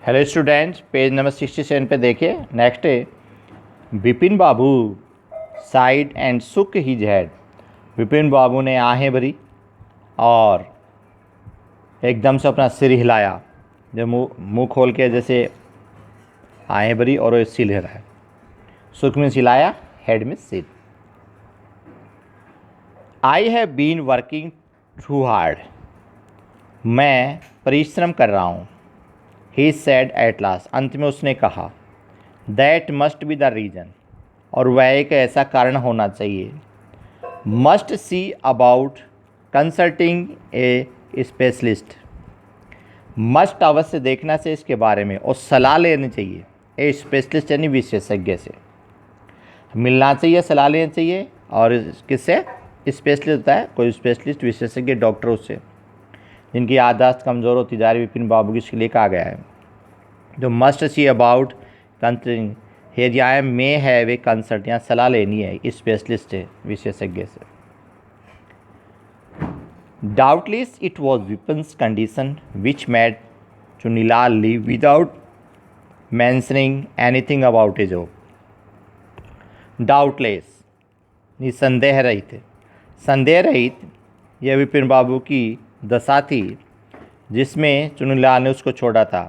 Hello students, page number 67 पे देखिए। Next है विपिन बाबू साइड एंड सुक हिज हेड। विपिन बाबू ने आहें भरी और एकदम से अपना सिर हिलाया। जब मुंह खोल के जैसे आहें भरी और सिर हिलाया। सुक में हिलाया, हेड में सिर। I have been working too hard. मैं परिश्रम कर रहा हूँ। He said at last. अंत में उसने कहा that must be the reason. और वह एक ऐसा कारण होना चाहिए। Must see about consulting a specialist. Must अवश्य देखना से इसके बारे में और सलाह लेनी चाहिए। ए स्पेशलिस्ट यानी विशेषज्ञ से मिलना चाहिए, सलाह लेनी चाहिए। और किससे? स्पेशलिस्ट होता है कोई स्पेशलिस्ट, विशेषज्ञ, डॉक्टर उससे जिनकी याददाश्त कमज़ोर होती जा रही। विपिन बाबू की इसके लिए कहा गया है। जो must see about consulting here या मे हैव ए कंसल्ट, यहाँ सलाह लेनी है स्पेशलिस्ट है, विशेषज्ञ से। Doubtless it was Vipin's condition which made Chunilal leave without mentioning anything about a job. Doubtless निसंदेह रहित, संदेह रहित यह विपिन बाबू की दशा थी जिसमें चुनीलाल ने उसको छोड़ा था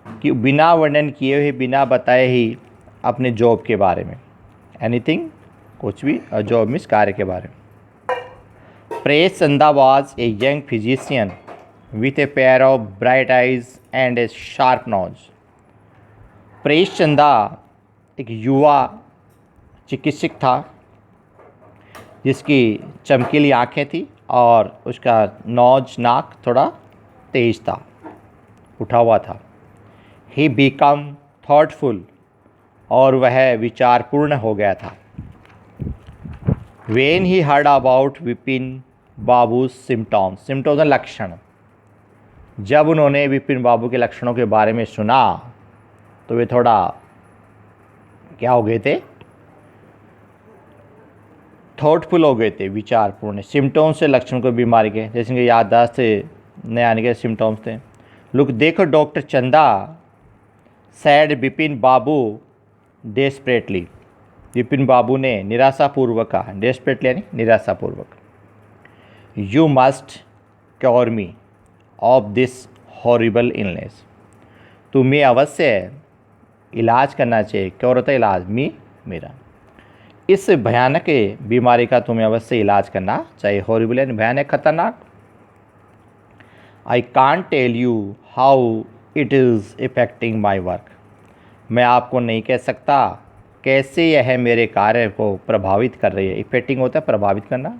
कि बिना वर्णन किए हुए, बिना बताए ही अपने जॉब के बारे में, एनीथिंग कुछ भी, और जॉब मीन्स कार्य के बारे में। Paresh Chanda was a young physician with a pair of bright eyes and a sharp nose. Paresh Chanda एक युवा चिकित्सक था जिसकी चमकीली आँखें थी और उसका नोज, नाक थोड़ा तेज था, उठा हुआ था। ही बिकम थॉटफुल, और वह विचारपूर्ण हो गया था। When he heard about Vipin Babu symptoms, symptoms लक्षण। जब उन्होंने विपिन बाबू के लक्षणों के बारे में सुना तो वे थोड़ा क्या हो गए थे? थॉटफुल हो गए थे, विचारपूर्ण। सिम्टम्स से लक्षण को बीमारी के, जैसे कि याददाश्त से नए आने के सिम्टम्स थे। लुक, देखो doctor Chanda, said Vipin Babu desperately. Vipin Babu ने निराशापूर्वक कहा, डेस्परेटली यानी निराशापूर्वक। You must cure me of this horrible illness. तुम्हें अवश्य इलाज करना चाहिए। क्योर होता है इलाज, मी मेरा। इस भयानक बीमारी का तुम्हें अवश्य इलाज करना चाहिए। हॉरिबल यानी भयानक, खतरनाक। I can't tell you how it is affecting my work. मैं आपको नहीं कह सकता कैसे यह मेरे कार्य को प्रभावित कर रही है। इफेक्टिंग होता है प्रभावित करना,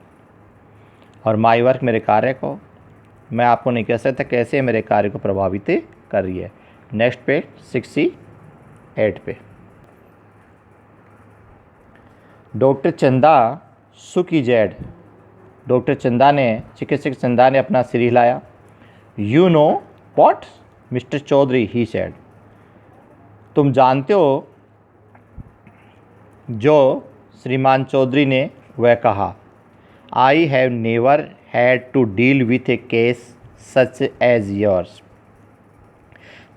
और माई वर्क मेरे कार्य को। मैं आपको नहीं कह सकता कैसे मेरे कार्य को प्रभावित कर रही है। नेक्स्ट पे 68 पे। डॉक्टर चंदा सुकी जेड। डॉक्टर चंदा ने, चिकित्सक चंदा ने अपना सिर हिलाया। You know what mister Chaudhary, he said. तुम जानते हो जो श्रीमान चौधरी ने वह कहा। I have never had to deal with a case such as yours.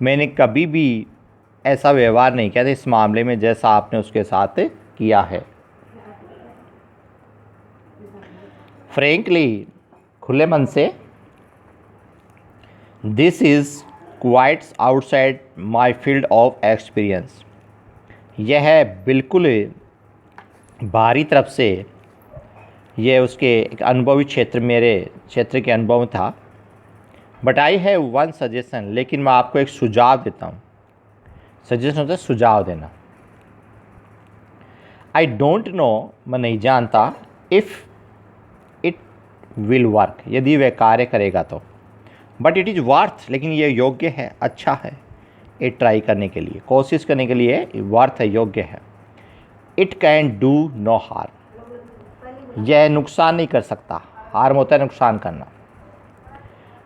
मैंने कभी भी ऐसा व्यवहार नहीं किया था इस मामले में जैसा आपने उसके साथ किया है। फ्रेंकली, खुले मन से। This is quite outside my field of experience. यह बिल्कुल बाहरी तरफ से यह उसके एक अनुभवी क्षेत्र, मेरे क्षेत्र के अनुभव में था। But I have one suggestion, लेकिन मैं आपको एक सुझाव देता हूँ। सजेशन होता है सुझाव देना। आई डोंट नो, मैं नहीं जानता, इफ़ इट विल वर्क, यदि वह कार्य करेगा तो। बट इट इज़ वर्थ, लेकिन यह योग्य है, अच्छा है ये ट्राई करने के लिए, कोशिश करने के लिए वर्थ है, योग्य है। It can do no harm, यह नुकसान नहीं कर सकता। हार्म होता है नुकसान करना।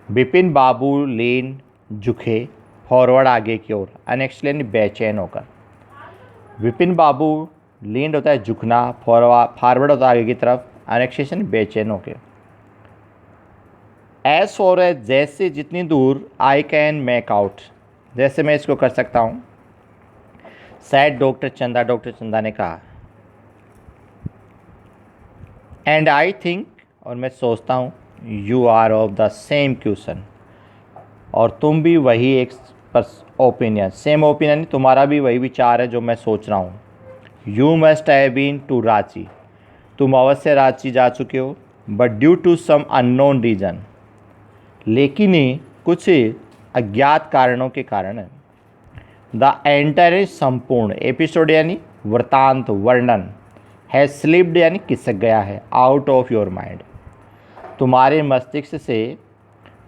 विपिन बाबू लेन झुके फॉरवर्ड, आगे की ओर, अनएक्सप्लेन बेचैन होकर। विपिन बाबू लीन होता है झुकना, फॉरवर्ड होता है आगे की तरफ, अनएक्सप्लेन बेचैन होकर। एज फॉर एज, जैसे जितनी दूर, आई कैन मेक आउट, जैसे मैं इसको कर सकता हूँ, सैड डॉक्टर चंदा ने कहा, एंड आई थिंक, और मैं सोचता हूँ, you are of the same question, और तुम भी वही एक ओपिनियन, सेम ओपिनियन, तुम्हारा भी वही विचार है जो मैं सोच रहा हूँ। You must have been to Ranchi, तुम अवश्य रांची जा चुके हो, but due to some unknown reason, लेकिन कुछ अज्ञात कारणों के कारण द एंटायर संपूर्ण एपिसोड यानी वृतांत वर्णन है स्लिप्ड यानी खिसक गया है, आउट ऑफ योर माइंड, तुम्हारे मस्तिष्क से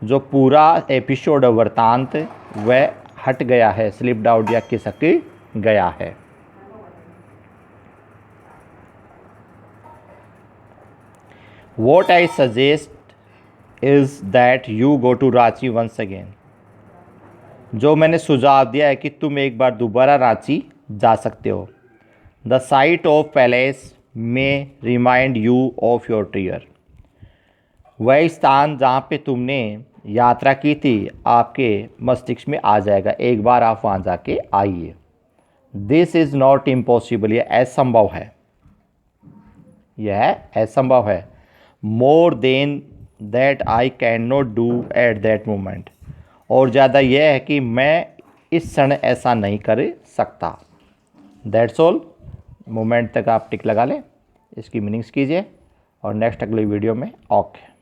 जो पूरा एपिसोड वृतांत वह हट गया है, स्लिप्ड आउट या खिसक गया है। What I suggest is that you go to Ranchi once again, जो मैंने सुझाव दिया है कि तुम एक बार दोबारा रांची जा सकते हो। द साइट ऑफ पैलेस में remind you of your trier, वह स्थान जहाँ पे तुमने यात्रा की थी आपके मस्तिष्क में आ जाएगा, एक बार आप वहाँ जाके आइए। दिस इज़ नॉट इम्पॉसिबल, यह असंभव है, यह असंभव है। More than that I can not do at that moment, और ज़्यादा यह है कि मैं इस क्षण ऐसा नहीं कर सकता। That's all. मोमेंट तक आप टिक लगा लें, इसकी मीनिंग्स कीजिए, और नेक्स्ट अगली वीडियो में ओके।